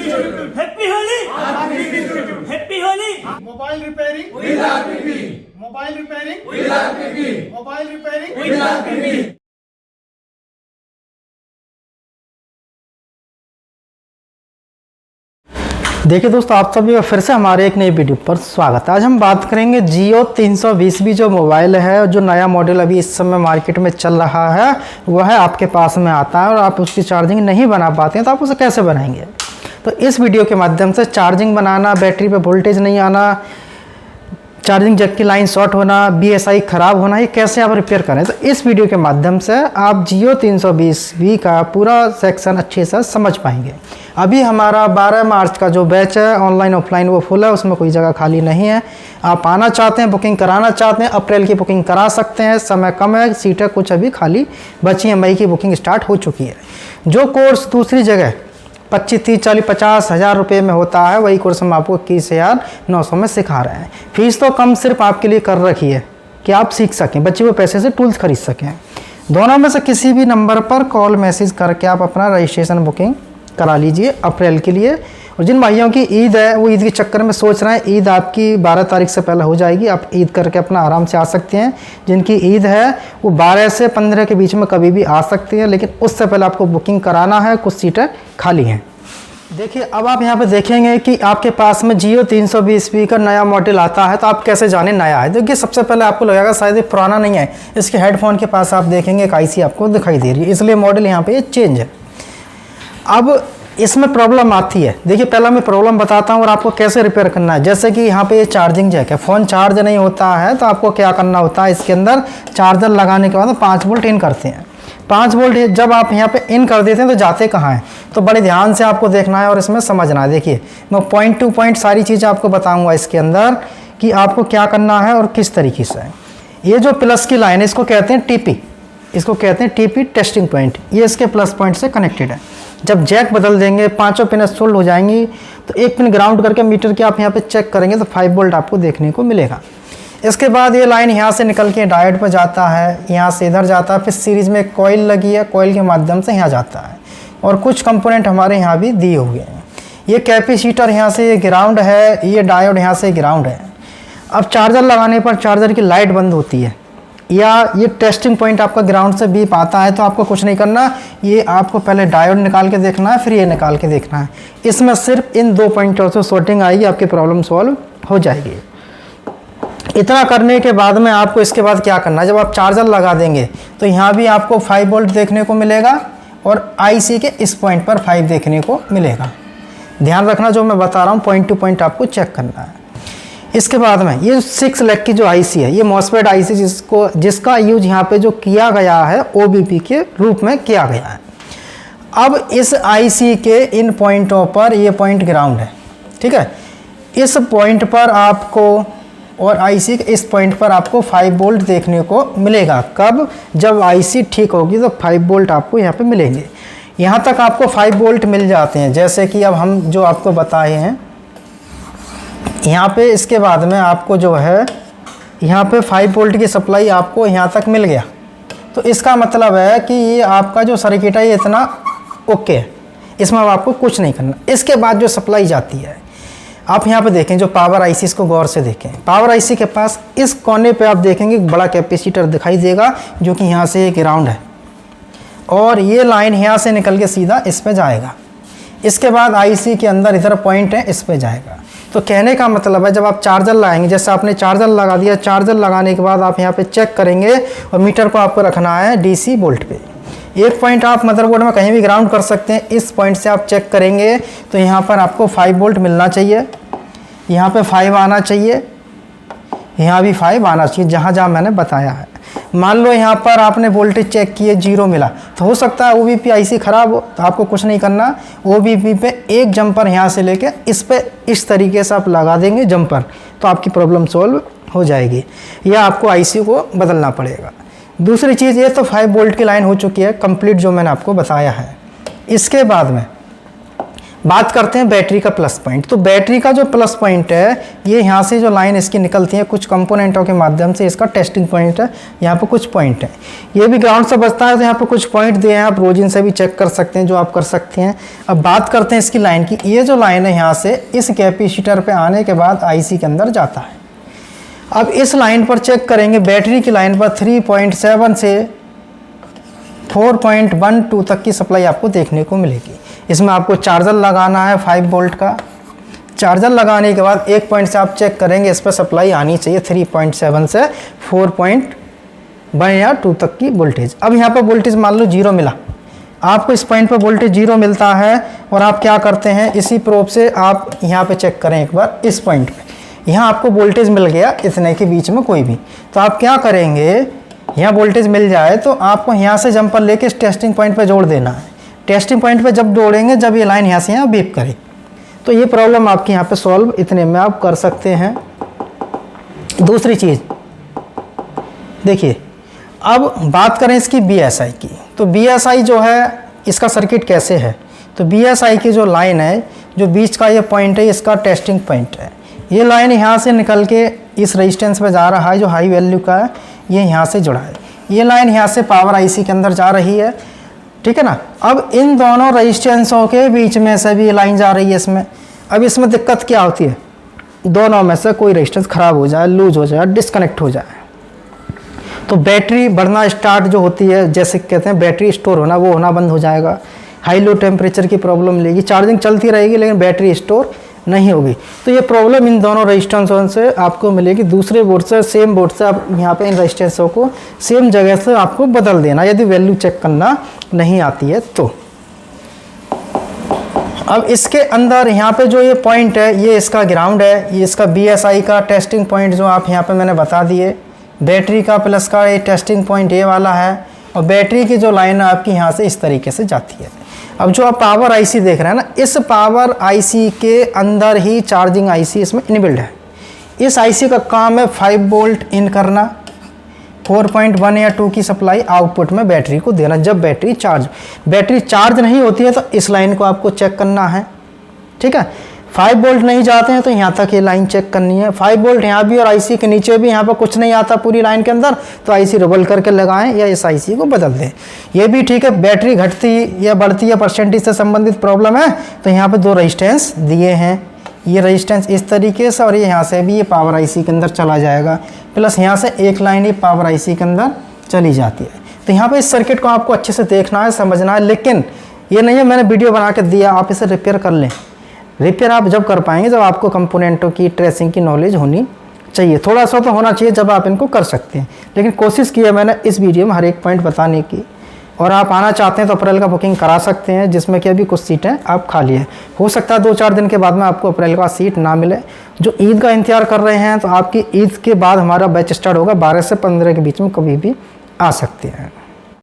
Happy Holi, happy Holi. Mobile repairing, mobile repairing, mobile repairing. देखिए दोस्तों, आप सभी का फिर से हमारे एक नई वीडियो पर स्वागत है। आज हम बात करेंगे जियो 320B जो मोबाइल है, जो नया मॉडल अभी इस समय मार्केट में चल रहा है, वह है आपके पास में आता है और आप उसकी चार्जिंग नहीं बना पाते हैं, तो आप उसे कैसे बनाएंगे। तो इस वीडियो के माध्यम से चार्जिंग बनाना, बैटरी पे वोल्टेज नहीं आना, चार्जिंग जैक की लाइन शॉर्ट होना, BSI ख़राब होना, ये कैसे आप रिपेयर करें, तो इस वीडियो के माध्यम से आप जियो 320B का पूरा सेक्शन अच्छे से समझ पाएंगे। अभी हमारा 12 मार्च का जो बैच है ऑनलाइन ऑफलाइन वो फुल है, उसमें कोई जगह खाली नहीं है। आप आना चाहते हैं, बुकिंग कराना चाहते हैं, अप्रैल की बुकिंग करा सकते हैं, समय कम है, सीटें कुछ अभी खाली बची हैं, मई की बुकिंग स्टार्ट हो चुकी है। जो कोर्स दूसरी जगह 25, 30, 40, 50 हज़ार रुपये में होता है, वही कोर्स हम आपको 21,900 में सिखा रहे हैं। फीस तो कम सिर्फ आपके लिए कर रखी है कि आप सीख सकें, बच्चे हुए पैसे से टूल्स खरीद सकें। दोनों में से किसी भी नंबर पर कॉल मैसेज करके आप अपना रजिस्ट्रेशन बुकिंग करा लीजिए अप्रैल के लिए। और जिन भाइयों की ईद है वो ईद के चक्कर में सोच रहे हैं, ईद आपकी 12 तारीख से पहले हो जाएगी, आप ईद करके अपना आराम से आ सकते हैं। जिनकी ईद है वो 12 से 15 के बीच में कभी भी आ सकते हैं, लेकिन उससे पहले आपको बुकिंग कराना है, कुछ सीटें खाली हैं। देखिए, अब आप यहाँ पे देखेंगे कि आपके पास में जियो 320B का नया मॉडल आता है, तो आप कैसे जाने नया है। देखिए, सबसे पहले आपको लगेगा शायद ये पुराना नहीं है, इसके हेडफोन के पास आप देखेंगे एक IC आपको दिखाई दे रही है, इसलिए मॉडल यहाँ पे ये चेंज है। अब इसमें प्रॉब्लम आती है। देखिए, पहला मैं प्रॉब्लम बताता हूँ और आपको कैसे रिपेयर करना है। जैसे कि यहाँ पे ये चार्जिंग जैक है, फ़ोन चार्ज नहीं होता है, तो आपको क्या करना होता है, इसके अंदर चार्जर लगाने के बाद 5 वोल्ट इन करते हैं। 5 वोल्ट जब आप यहाँ पे इन कर देते हैं तो जाते कहाँ हैं, तो बड़े ध्यान से आपको देखना है और इसमें समझना है। देखिए, मैं पॉइंट टू पॉइंट सारी चीज़ें आपको बताऊँगा इसके अंदर कि आपको क्या करना है और किस तरीके से। ये जो प्लस की लाइन है इसको कहते हैं TP, इसको कहते हैं TP टेस्टिंग पॉइंट, ये इसके प्लस पॉइंट से कनेक्टेड है। जब जैक बदल देंगे, 5 पिन सोल्ड हो जाएंगी, तो एक पिन ग्राउंड करके मीटर के आप यहाँ पे चेक करेंगे तो 5 वोल्ट आपको देखने को मिलेगा। इसके बाद ये लाइन यहाँ से निकल के डायोड पर जाता है, यहाँ से इधर जाता है, फिर सीरीज़ में एक कॉइल लगी है, कॉइल के माध्यम से यहाँ जाता है, और कुछ कंपोनेंट हमारे यहाँ भी दिए हुए हैं। ये कैपेसिटर यहाँ से ग्राउंड है, ये डायोड यहाँ से ग्राउंड है। अब चार्जर लगाने पर चार्जर की लाइट बंद होती है, या ये टेस्टिंग पॉइंट आपका ग्राउंड से बीप आता है, तो आपको कुछ नहीं करना, ये आपको पहले डायोड निकाल के देखना है, फिर ये निकाल के देखना है। इसमें सिर्फ इन 2 पॉइंटों से शॉर्टिंग आएगी, आपकी प्रॉब्लम सॉल्व हो जाएगी। इतना करने के बाद में आपको इसके बाद क्या करना है, जब आप चार्जर लगा देंगे तो यहाँ भी आपको 5 वोल्ट देखने को मिलेगा और IC के इस पॉइंट पर 5 देखने को मिलेगा। ध्यान रखना, जो मैं बता रहा हूँ पॉइंट टू पॉइंट आपको चेक करना है। इसके बाद में ये 6 लेग की जो IC है, ये मॉसफेट IC जिसका यूज यहाँ पे जो किया गया है OBP के रूप में किया गया है। अब इस IC के इन पॉइंटों पर, ये पॉइंट ग्राउंड है, ठीक है, इस पॉइंट पर आपको और IC के इस पॉइंट पर आपको 5 वोल्ट देखने को मिलेगा। कब? जब IC ठीक होगी तो 5 वोल्ट आपको यहाँ पे मिलेंगे। यहाँ तक आपको 5 वोल्ट मिल जाते हैं, जैसे कि अब हम जो आपको बताए हैं यहाँ पे। इसके बाद में आपको जो है यहाँ पे 5 वोल्ट की सप्लाई आपको यहाँ तक मिल गया, तो इसका मतलब है कि ये आपका जो सर्किट है ये इतना ओके है, इसमें अब आपको कुछ नहीं करना। इसके बाद जो सप्लाई जाती है, आप यहाँ पे देखें जो पावर IC, इसको गौर से देखें। पावर IC के पास इस कोने पे आप देखेंगे एक बड़ा कैपेसिटर दिखाई देगा, जो कि यहाँ से ग्राउंड है, और ये लाइन यहाँ से निकल के सीधा इस पे जाएगा। इसके बाद IC के अंदर इधर पॉइंट है, इस पे जाएगा। तो कहने का मतलब है, जब आप चार्जर लगाएंगे, जैसे आपने चार्जर लगा दिया, चार्जर लगाने के बाद आप यहाँ पे चेक करेंगे और मीटर को आपको रखना है DC वोल्ट पे। एक पॉइंट आप मदरबोर्ड में कहीं भी ग्राउंड कर सकते हैं, इस पॉइंट से आप चेक करेंगे तो यहाँ पर आपको 5 वोल्ट मिलना चाहिए, यहाँ पे 5 आना चाहिए, यहाँ भी 5 आना चाहिए, जहाँ जहाँ मैंने बताया है। मान लो यहाँ पर आपने वोल्टेज चेक किए 0 मिला, तो हो सकता है OBP IC ख़राब हो, तो आपको कुछ नहीं करना, OBP पे एक जंपर यहाँ से लेके इस पे इस तरीके से आप लगा देंगे जंपर, तो आपकी प्रॉब्लम सॉल्व हो जाएगी, या आपको IC को बदलना पड़ेगा। दूसरी चीज़, ये तो 5 वोल्ट की लाइन हो चुकी है कंप्लीट, जो मैंने आपको बताया है। इसके बाद में बात करते हैं बैटरी का प्लस पॉइंट। तो बैटरी का जो प्लस पॉइंट है, ये यहाँ से जो लाइन इसकी निकलती है कुछ कंपोनेंटों के माध्यम से, इसका टेस्टिंग पॉइंट है। यहाँ पर कुछ पॉइंट है, ये भी ग्राउंड से बचता है, तो यहाँ पर कुछ पॉइंट दिए हैं, आप रोजिन से भी चेक कर सकते हैं, जो आप कर सकते हैं। अब बात करते हैं इसकी लाइन की। ये जो लाइन है यहाँ से इस कैपेसिटर पे आने के बाद आईसी के अंदर जाता है। अब इस लाइन पर चेक करेंगे, बैटरी की लाइन पर 3.7 से 4.12 तक की सप्लाई आपको देखने को मिलेगी। इसमें आपको चार्जर लगाना है 5 वोल्ट का। चार्जर लगाने के बाद एक पॉइंट से आप चेक करेंगे, इस पर सप्लाई आनी चाहिए 3.7 से 4.1 या 2 तक की वोल्टेज। अब यहाँ पर वोल्टेज मान लो 0 मिला, आपको इस पॉइंट पर वोल्टेज 0 मिलता है, और आप क्या करते हैं, इसी प्रोब से आप यहाँ पे चेक करें एक बार। इस पॉइंट पे यहाँ आपको वोल्टेज मिल गया इतने के बीच में कोई भी, तो आप क्या करेंगे, यहाँ वोल्टेज मिल जाए तो आपको यहाँ से जंपर लेके इस टेस्टिंग पॉइंट पे जोड़ देना है। टेस्टिंग पॉइंट पे जब जोड़ेंगे, जब ये लाइन यहाँ से यहाँ बीप करे, तो ये प्रॉब्लम आपकी यहाँ पे सॉल्व इतने में आप कर सकते हैं। दूसरी चीज़ देखिए, अब बात करें इसकी BSI की। तो BSI जो है, इसका सर्किट कैसे है, तो BSI की जो लाइन है, जो बीच का ये पॉइंट है, इसका टेस्टिंग पॉइंट है। ये लाइन यहाँ से निकल के इस रेजिस्टेंस पे जा रहा है जो हाई वैल्यू का है, ये यहाँ से जुड़ा है। ये लाइन यहाँ से पावर आईसी के अंदर जा रही है, ठीक है ना। अब इन दोनों रेजिस्टेंसों के बीच में से भी ये लाइन जा रही है इसमें। अब इसमें दिक्कत क्या होती है, दोनों में से कोई रेजिस्टेंस ख़राब हो जाए, लूज हो जाए, डिस्कनेक्ट हो जाए, तो बैटरी बढ़ना स्टार्ट जो होती है, जैसे कहते हैं बैटरी स्टोर होना, वो होना बंद हो जाएगा। हाई लो टेम्परेचर की प्रॉब्लम लेगी, चार्जिंग चलती रहेगी लेकिन बैटरी स्टोर नहीं होगी। तो ये प्रॉब्लम इन दोनों रेजिस्टेंसों से आपको मिलेगी। दूसरे बोर्ड से, सेम बोर्ड से आप यहाँ पे इन रेजिस्टेंसों को सेम जगह से आपको बदल देना, यदि वैल्यू चेक करना नहीं आती है तो। अब इसके अंदर यहाँ पे जो ये पॉइंट है, ये इसका ग्राउंड है, ये इसका BSI का टेस्टिंग पॉइंट जो आप यहाँ पे मैंने बता दिए। बैटरी का प्लस का ये टेस्टिंग पॉइंट ये वाला है, और बैटरी की जो लाइन है आपकी यहाँ से इस तरीके से जाती है। अब जो आप पावर आईसी देख रहे हैं ना, इस पावर आईसी के अंदर ही चार्जिंग आईसी इसमें इनबिल्ड है। इस आईसी का काम है 5 वोल्ट इन करना, 4.1 या 2 की सप्लाई आउटपुट में बैटरी को देना। जब बैटरी चार्ज नहीं होती है तो इस लाइन को आपको चेक करना है, ठीक है। 5 वोल्ट नहीं जाते हैं तो यहाँ तक ये लाइन चेक करनी है। 5 वोल्ट यहाँ भी और आईसी के नीचे भी, यहाँ पर कुछ नहीं आता पूरी लाइन के अंदर, तो आईसी रिवोल्व करके लगाएं या इस आईसी को बदल दें। ये भी ठीक है, बैटरी घटती या बढ़ती या परसेंटेज से संबंधित प्रॉब्लम है तो यहाँ पे 2 रेजिस्टेंस दिए हैं, ये रेजिस्टेंस इस तरीके से, और ये यहाँ से भी ये पावर आईसी के अंदर चला जाएगा, प्लस यहाँ से एक लाइन ये पावर आईसी के अंदर चली जाती है। तो यहाँ पर इस सर्किट को आपको अच्छे से देखना है, समझना है, लेकिन ये नहीं है मैंने वीडियो बना के दिया आप इसे रिपेयर कर लें। रिपेयर आप जब कर पाएंगे जब आपको कंपोनेंटों की ट्रेसिंग की नॉलेज होनी चाहिए। थोड़ा सा तो होना चाहिए जब आप इनको कर सकते हैं, लेकिन कोशिश की है मैंने इस वीडियो में हर एक पॉइंट बताने की। और आप आना चाहते हैं तो अप्रैल का बुकिंग करा सकते हैं, जिसमें कि अभी कुछ सीटें आप खाली है। हो सकता है 2-4 दिन के बाद में आपको अप्रैल का सीट ना मिले। जो ईद का इंतजार कर रहे हैं तो आपकी ईद के बाद हमारा बैच स्टार्ट होगा, 12 से 15 के बीच में कभी भी आ सकते हैं।